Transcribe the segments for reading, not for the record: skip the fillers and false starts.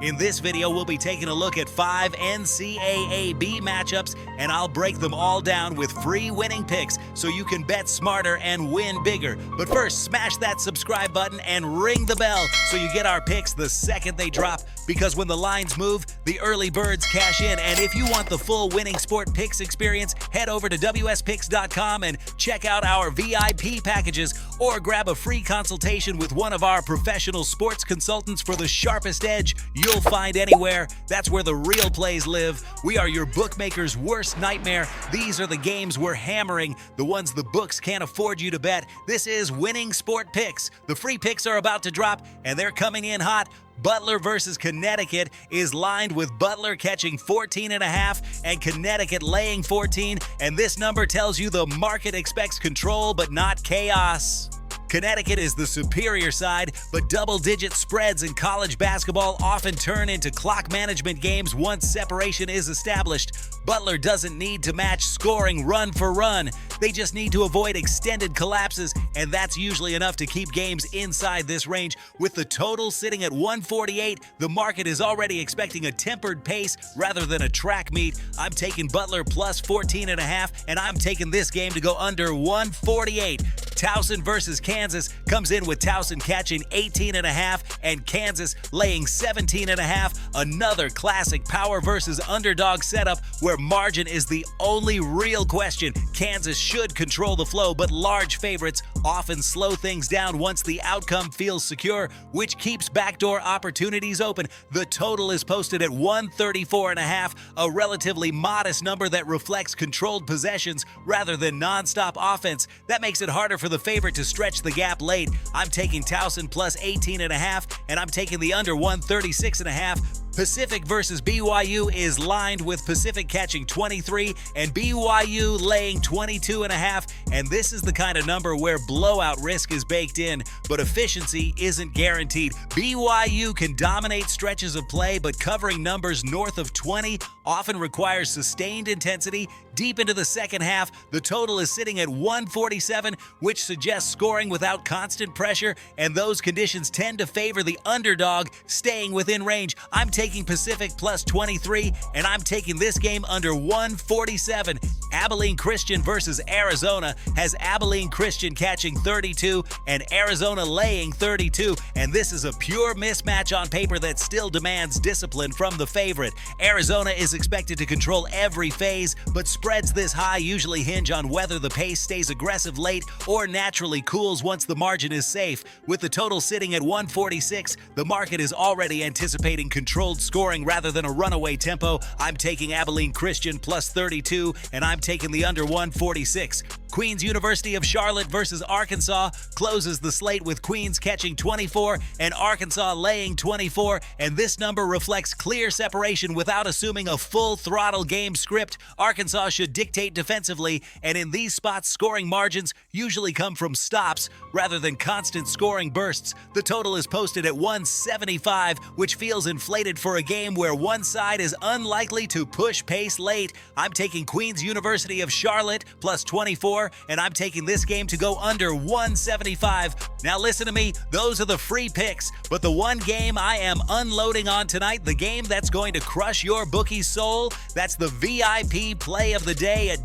In this video, we'll be taking a look at 5 NCAAB matchups, and I'll break them all down with free winning picks so you can bet smarter and win bigger. But first, smash that subscribe button and ring the bell so you get our picks the second they drop, because when the lines move, the early birds cash in. And if you want the full winning sport picks experience, head over to wspicks.com and check out our VIP packages, or grab a free consultation with one of our professional sports consultants for the sharpest edge you'll find anywhere. That's where the real plays live. We are your bookmaker's worst nightmare. These are the games we're hammering, the ones the books can't afford you to bet. This is Winning Sport Picks. The free picks are about to drop, and they're coming in hot. Butler versus Connecticut is lined with Butler catching 14.5 and Connecticut laying 14, and this number tells you the market expects control but not chaos. Connecticut is the superior side, but double-digit spreads in college basketball often turn into clock management games once separation is established. Butler doesn't need to match scoring run for run. They just need to avoid extended collapses, and that's usually enough to keep games inside this range. With the total sitting at 148, the market is already expecting a tempered pace rather than a track meet. I'm taking Butler plus 14.5, and I'm taking this game to go under 148. Towson versus Kansas comes in with Towson catching 18.5 and Kansas laying 17.5. Another classic power versus underdog setup where margin is the only real question. Kansas should control the flow, but large favorites often slow things down once the outcome feels secure, which keeps backdoor opportunities open. The total is posted at 134.5, a relatively modest number that reflects controlled possessions rather than nonstop offense. That makes it harder for the favorite to stretch the gap late. I'm taking Towson plus 18.5, and I'm taking the under 136.5. Pacific versus BYU is lined with Pacific catching 23 and BYU laying 22.5, and this is the kind of number where blowout risk is baked in, but efficiency isn't guaranteed. BYU can dominate stretches of play, but covering numbers north of 20 often requires sustained intensity deep into the second half. The total is sitting at 147, which suggests scoring without constant pressure, and those conditions tend to favor the underdog staying within range. I'm taking Pacific plus 23, and I'm taking this game under 147. Abilene Christian versus Arizona has Abilene Christian catching 32 and Arizona laying 32, and this is a pure mismatch on paper that still demands discipline from the favorite. Arizona is expected to control every phase, but spreads this high usually hinge on whether the pace stays aggressive late or naturally cools once the margin is safe. With the total sitting at 146, the market is already anticipating controlled scoring rather than a runaway tempo. I'm taking Abilene Christian plus 32, and I'm taking the under 146. Queens University of Charlotte versus Arkansas closes the slate with Queens catching 24 and Arkansas laying 24, and this number reflects clear separation without assuming a full throttle game script. Arkansas should dictate defensively, and in these spots, scoring margins usually come from stops rather than constant scoring bursts. The total is posted at 175, which feels inflated for a game where one side is unlikely to push pace late. I'm taking Queens University of Charlotte plus 24, and I'm taking this game to go under 175. Now listen to me, those are the free picks, but the one game I am unloading on tonight, the game that's going to crush your bookie's soul, that's the VIP play of the day at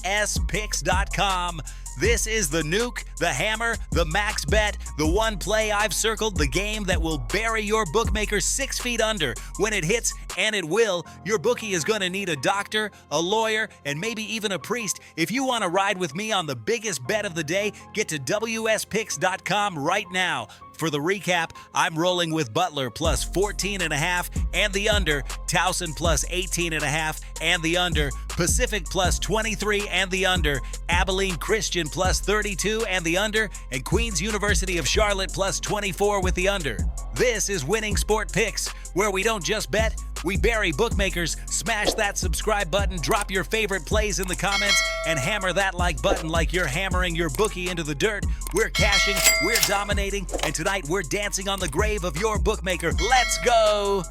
wspicks.com. This is the nuke, the hammer, the max bet, the one play I've circled, the game that will bury your bookmaker 6 feet under. When it hits, and it will, your bookie is going to need a doctor, a lawyer, and maybe even a priest. If you want to ride with me on the biggest bet of the day, get to wspicks.com right now. For the recap, I'm rolling with Butler plus 14.5 and the under, Towson plus 18.5 and the under, Pacific plus 23 and the under, Abilene Christian plus 32 and the under, and Queens University of Charlotte plus 24 with the under. This is Winning Sport Picks, where we don't just bet, we bury bookmakers. Smash that subscribe button, drop your favorite plays in the comments, and hammer that like button like you're hammering your bookie into the dirt. We're cashing, we're dominating, and tonight we're dancing on the grave of your bookmaker. Let's go!